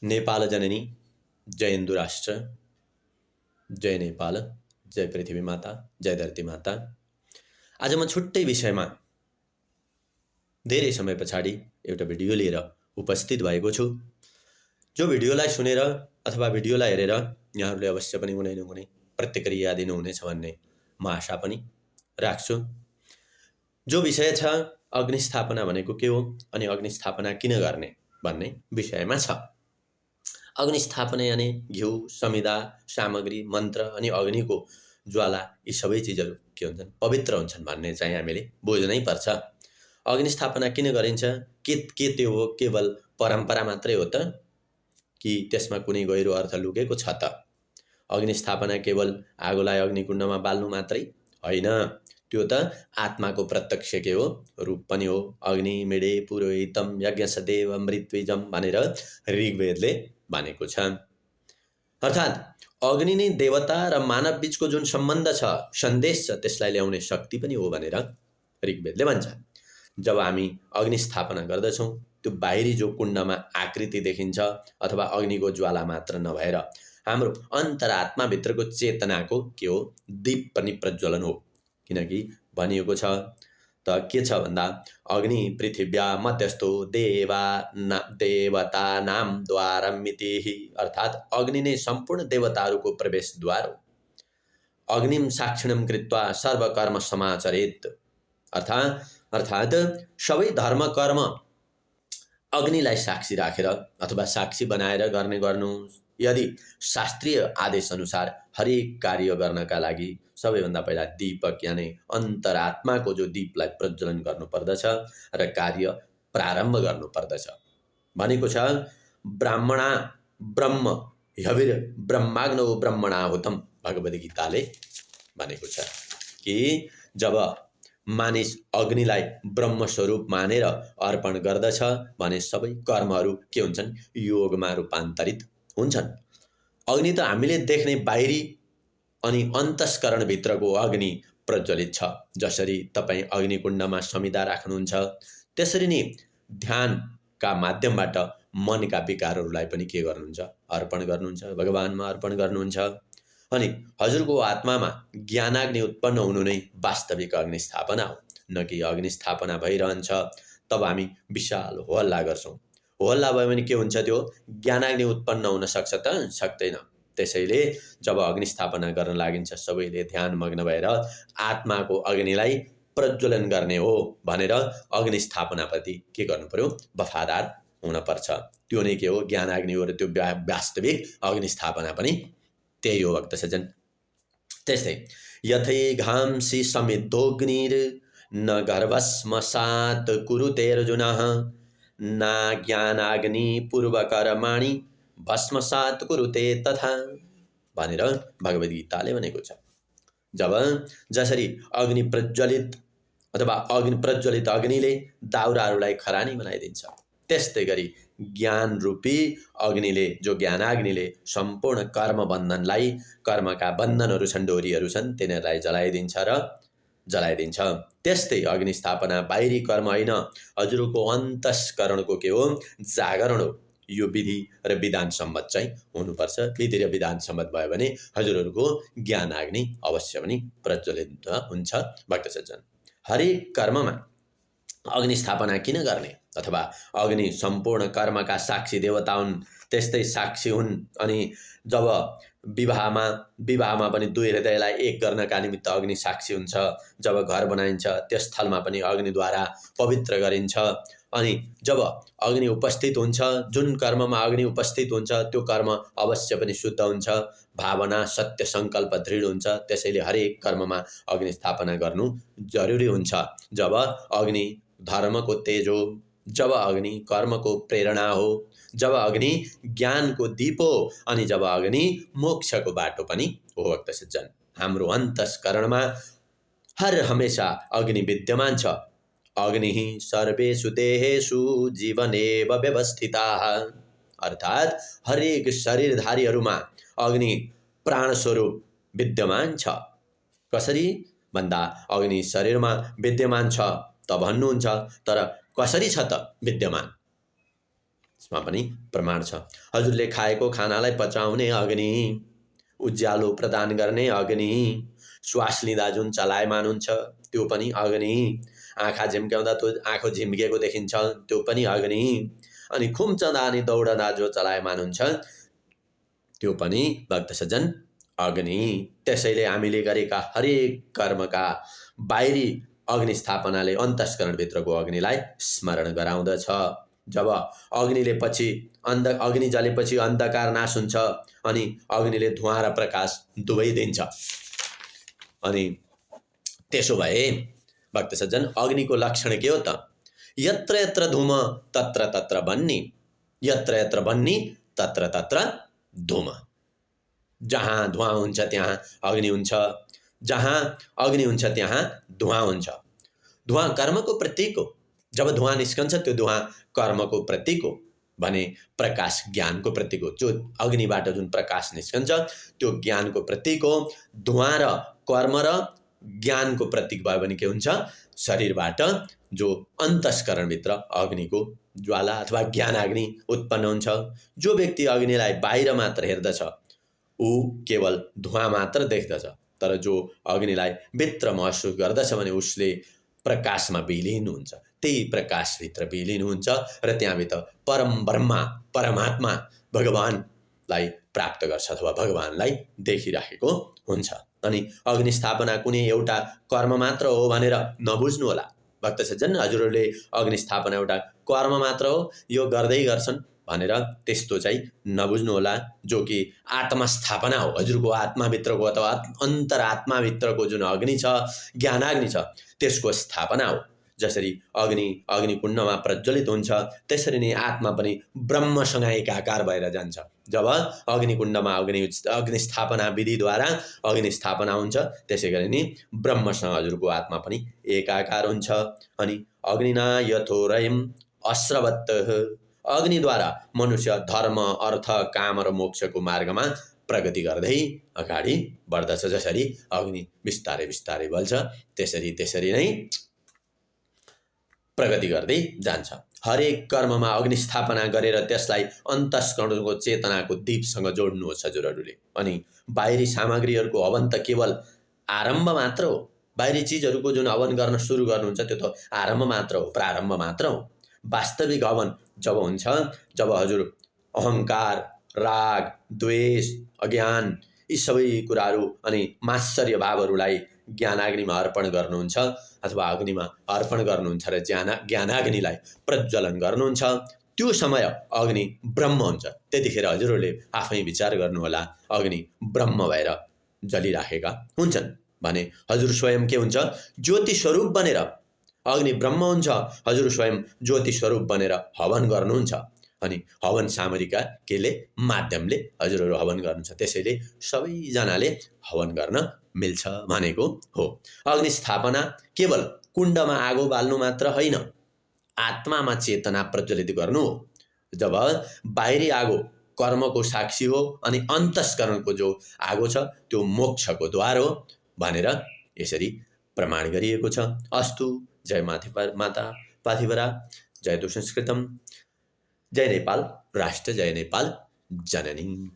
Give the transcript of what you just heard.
नेपाल जननी, जय हिन्दू राष्ट्र, जय नेपाल, जय पृथ्वी माता, जय धरती माता। आज म छुट्टै विषयमा धेरै समय पछाडि एउटा भिडियो लिएर उपस्थित भएको छु। जो भिडियोलाई सुनेर अथवा भिडियोलाई हेरेर यहाँहरूले अवश्य पनि कुनै न कुनै प्रतिक्रिया दिनुहुनेछ भन्ने म आशा पनि राख्छु। जो विषय छ अग्निस्थापना भनेको के हो अनि अग्निस्थापना किन गर्ने भन्ने विषयमा छ। अग्निस्थापना यानी घिउ, समिधा, सामग्री, मन्त्र अनि अग्निको ज्वाला यी सबै चिजहरू के हुन्छन्, पवित्र हुन्छन् भन्ने चाहिँ हामीले बुझ्नै पर्छ। अग्निस्थापना किन गरिन्छ? के त्यो हो केवल परम्परा मात्रै हो त कि त्यसमा कुनै गहिरो अर्थ लुकेको छ त? अग्निस्थापना केवल आगोलाई अग्निकुण्डमा बाल्नु मात्रै होइन, त्यो त आत्माको प्रत्यक्ष के हो, रूप पनि हो। अग्नि मिडे पुरोहितम यज्ञसदेव मृत्युजम भनेर ऋग्वेदले भनेको छ। अर्थात् अग्नि नै देवता र मानव बीचको जुन सम्बन्ध छ, सन्देश छ, त्यसलाई ल्याउने शक्ति पनि हो भनेर ऋग्वेदले भन्छ। जब हामी अग्निस्थापना गर्दछौँ, त्यो बाहिरी जो कुण्डमा आकृति देखिन्छ अथवा अग्निको ज्वाला मात्र नभएर हाम्रो अन्तरात्माभित्रको चेतनाको के हो, दीप पनि प्रज्वलन हो। किनकि भनिएको छ त के छ भन्दा अग्नि पृथिव्या मध्यस्थो देवता नाम द्वारमिति, अर्थात् अग्नि नै सम्पूर्ण देवताहरूको प्रवेशद्वार हो। अग्निम साक्षिणम कृत्वा सर्वकर्म समाचरेत्, अर्थात् सबै धर्म कर्म अग्निलाई साक्षी राखेर अथवा साक्षी बनाएर गर्नु। यदि शास्त्रीय आदेश अनुसार हरेक कार्य गर्नका लागि सबैभन्दा पहिला दीपक यानी अन्तरात्माको जो दीपलाई प्रज्वलन गर्नुपर्दछ र कार्य प्रारम्भ गर्नुपर्दछ। भनेको छ ब्राह्मणा ब्रह्म हविर ब्रह्माग्नौ ब्रह्मणाहुतम, भगवद् गीताले भनेको छ कि जब मानिस अग्निलाई ब्रह्मस्वरूप मानेर अर्पण गर्दछ भने सबै कर्महरू के हुन्छन्, योगमा रूपान्तरित हुन्छन्। अग्नि त हामीले देख्ने बाहिरी अनि अन्तस्करणभित्रको अग्नि प्रज्वलित छ। जसरी तपाईँ अग्निकुण्डमा समिधा राख्नुहुन्छ, त्यसरी नै ध्यानका माध्यमबाट मनका विकारहरूलाई पनि के गर्नुहुन्छ, अर्पण गर्नुहुन्छ, भगवानमा अर्पण गर्नुहुन्छ। अनि हजुरको आत्मामा ज्ञानाग्नि उत्पन्न हुनु नै वास्तविक अग्निस्थापना हो, न कि अग्निस्थापना भइरहन्छ तब हामी विशाल होहल्ला गर्छौँ। होहल्ला भयो भने के हुन्छ, त्यो ज्ञानाग्नि उत्पन्न हुन सक्छ त? सक्दैन। त्यसैले जब अग्निस्थापना गर्न लागिन्छ सबैले ध्यानमग्न भएर आत्माको अग्निलाई प्रज्वलन गर्ने हो भनेर अग्निस्थापनाप्रति के गर्नु पर्यो, वफादार हुनपर्छ। त्यो नै के हो, ज्ञानाग्नि हो र त्यो वास्तविक अग्निस्थापना पनि त्यही हो भक्तसज्जन। त्यस्तै यथै घांसि समिद्धोऽग्निर् न गर्भस्मसात् कुरुते अर्जुनः न ज्ञानाग्नि पूर्वकर्माणि भस्मसात् कुरुते तथा भनेर भगवद् गीताले भनेको छ। जसरी अग्नि प्रज्वलित अथवा प्रज्वलित अग्निले दाउराहरूलाई खरानी बनाइदिन्छ, त्यस्तै गरी ज्ञान रूपी अग्निले, जो ज्ञानाग्निले सम्पूर्ण कर्म बन्धनलाई, कर्मका बन्धनहरू छन्, डोरीहरू छन्, तिनीहरूलाई जलाइदिन्छ। त्यस्तै अग्निस्थापना बाहिरी कर्म होइन, हजुरको अन्तस्करणको के हो, जागरण हो। यो विधि र विधान सम्मत चाहिँ हुनुपर्छ। विधि र विधान सम्मत भयो भने हजुरहरूको ज्ञानाग्नि अवश्य पनि प्रज्वलित हुन्छ भक्तसज्जन। हरेक कर्ममा अग्निस्थापना किन गर्ने? अथवा अग्नि सम्पूर्ण कर्मका साक्षी देवता हुन्, त्यस्तै साक्षी हुन्। अनि जब विवाहमा पनि दुई हृदयलाई एक गर्नका निमित्त अग्नि साक्षी हुन्छ। जब घर बनाइन्छ त्यस स्थलमा पनि अग्निद्वारा पवित्र गरिन्छ। अनि जब अग्नि उपस्थित हुन्छ, जुन कर्ममा अग्नि उपस्थित हुन्छ त्यो कर्म अवश्य पनि शुद्ध हुन्छ, भावना, सत्य, सङ्कल्प दृढ हुन्छ। त्यसैले हरेक कर्ममा अग्निस्थापना गर्नु जरुरी हुन्छ। जब अग्नि धर्मको तेज हो, जब अग्नि कर्मको प्रेरणा हो, जब अग्नि ज्ञानको दीप हो, अनि जब अग्नि मोक्षको बाटो पनि हो भक्तसज्जन। हाम्रो अन्तस्करणमा हर हमेशा अग्नि विद्यमान छ। अग्निः सर्वेषु देहेषु जीवनेव व्यवस्थिताः, अर्थात् हरेक शरीरधारीहरूमा अग्नि प्राणस्वरूप विद्यमान छ। कसरी भन्दा अग्नि शरीरमा विद्यमान छ त भन्नुहुन्छ, तर कसरी छ त विद्यमान? यसमा पनि प्रमाण छ। हजुरले खाएको खानालाई पचाउने अग्नि, उज्यालो प्रदान गर्ने अग्नि, श्वास लिँदा जुन चलायमान हुन्छ त्यो पनि अग्नि, आँखा झिम्क्याउँदा त्यो आँखो झिम्केको देखिन्छ त्यो पनि अग्नि, अनि खुम्चँदा अनि दौडँदा जो चलायमान हुन्छ त्यो पनि भक्त सज्जन अग्नि। त्यसैले हामीले गरेका हरेक कर्मका बाहिरी अग्नि स्थापनाले अन्तस्करणभित्रको अग्निलाई स्मरण गराउँदछ। जब अग्नि जलेपछि अन्धकार नाश हुन्छ अनि अग्निले धुवाँ र प्रकाश दुवै दिन्छ। अनि त्यसो भए भक्त सज्जन अग्निको लक्षण के हो त? यत्र यत्र धूम तत्र तत्र बन्नी, यत्र यत्र बन्नी तत्र तत्र धूम। जहाँ धुवाँ हुन्छ त्यहाँ अग्नि हुन्छ, जहाँ अग्नि हुन्छ त्यहाँ धुवाँ हुन्छ। धुवाँ कर्मको प्रतीक हो। जब धुवाँ निस्कन्छ त्यो धुवाँ कर्मको प्रतीक हो भने प्रकाश ज्ञानको प्रतीक हो। जो अग्निबाट जुन प्रकाश निस्कन्छ त्यो ज्ञानको प्रतीक हो। धुवाँ र कर्म र ज्ञानको प्रतीक भयो भने के हुन्छ? शरीरबाट जो अन्तस्करणभित्र अग्निको ज्वाला अथवा ज्ञानाग्नि उत्पन्न हुन्छ। जो व्यक्ति अग्निलाई बाहिर मात्र हेर्दछ ऊ केवल धुवाँ मात्र देख्दछ, तर जो अग्निलाई भित्र महसुस गर्दछ भने उसले प्रकाशमा विलीन हुन्छ। त्यही प्रकाशभित्र विलीन हुन्छ र त्यहाँभित्र परम ब्रह्मा परमात्मा भगवानलाई प्राप्त गर्छ अथवा भगवानलाई देखिराखेको हुन्छ। अनि अग्नि स्थापना कुनै एउटा कर्म मात्र हो भनेर नबुझ्नु होला भक्त सज्जन। हजुरहरूले अग्नि स्थापना एउटा कर्म मात्र हो, यो गर्दै गर्छन् भनेर त्यस्तो चाहिँ नबुझ्नु होला। जो कि आत्मस्थापना हो, हजुरको आत्माभित्रको अथवा अन्तरात्माभित्रको जुन अग्नि छ, ज्ञानाग्नि छ, त्यसको स्थापना हो। जसरी अग्निकुण्डमा प्रज्वलित हुन्छ त्यसरी नै आत्मा पनि ब्रह्मसँग एकाकार भएर जान्छ। जब अग्निकुण्डमा अग्नि स्थापना विधिद्वारा अग्नि स्थापना हुन्छ त्यसै गरी नै ब्रह्मसँग हजुरको आत्मा पनि एकाकार हुन्छ। अनि अग्निना यथोरयम् अश्रवत्, अग्निद्वारा मनुष्य धर्म अर्थ काम र मोक्षको मार्गमा प्रगति गर्दै अगाडि बढ्दछ। जसरी अग्नि बिस्तारै बिस्तारै बल्छ त्यसरी नै प्रगति गर्दै जान्छ। हरेक कर्ममा अग्नि स्थापना गरेर त्यसलाई अन्तस्करणको चेतनाको दीपसँग जोड्नुहोस् हजुरहरूले। अनि बाहिरी सामग्रीहरूको हवन त केवल आरम्भ मात्र हो। बाहिरी चिजहरूको जुन हवन गर्न सुरु गर्नुहुन्छ त्यो त आरम्भ मात्र हो, प्रारम्भ मात्र हो। वास्तविक हवन जब हुन्छ जब हजुर अहङ्कार, राग, द्वेष, अज्ञान यी सबै कुराहरू अनि मात्सर्य भावहरूलाई ज्ञानाग्निमा अर्पण गर्नुहुन्छ अथवा अग्निमा अर्पण गर्नुहुन्छ र ज्ञानाग्निलाई प्रज्वलन गर्नुहुन्छ। त्यो समय अग्नि ब्रह्म हुन्छ। त्यतिखेर हजुरहरूले आफै विचार गर्नुहोला, अग्नि ब्रह्म भएर जलिराखेका हुन्छन् भने हजुर स्वयं के हुन्छ? ज्योति स्वरूप बनेर। अग्नि ब्रह्म हुन्छ, हजुर स्वयं ज्योति स्वरूप बनेर हवन गर्नुहुन्छ। अनि हवन सामग्रीका केले माध्यमले हजुरहरू हवन गर्नुहुन्छ। त्यसैले सबैजनाले हवन गर्न मिल्छ भनेको हो। अग्नि स्थापना केवल कुण्डमा आगो बाल्नु मात्र होइन, आत्मामा चेतना प्रज्वलित गर्नु हो। जब बाहिरी आगो कर्मको साक्षी हो अनि अन्तस्करणको जो आगो छ त्यो मोक्षको द्वार हो भनेर यसरी प्रमाण गरिएको छ। अस्तु। जय माता पाथिभरा, जय तु संस्कृतम, जय नेपाल राष्ट्र, जय नेपाल जननी।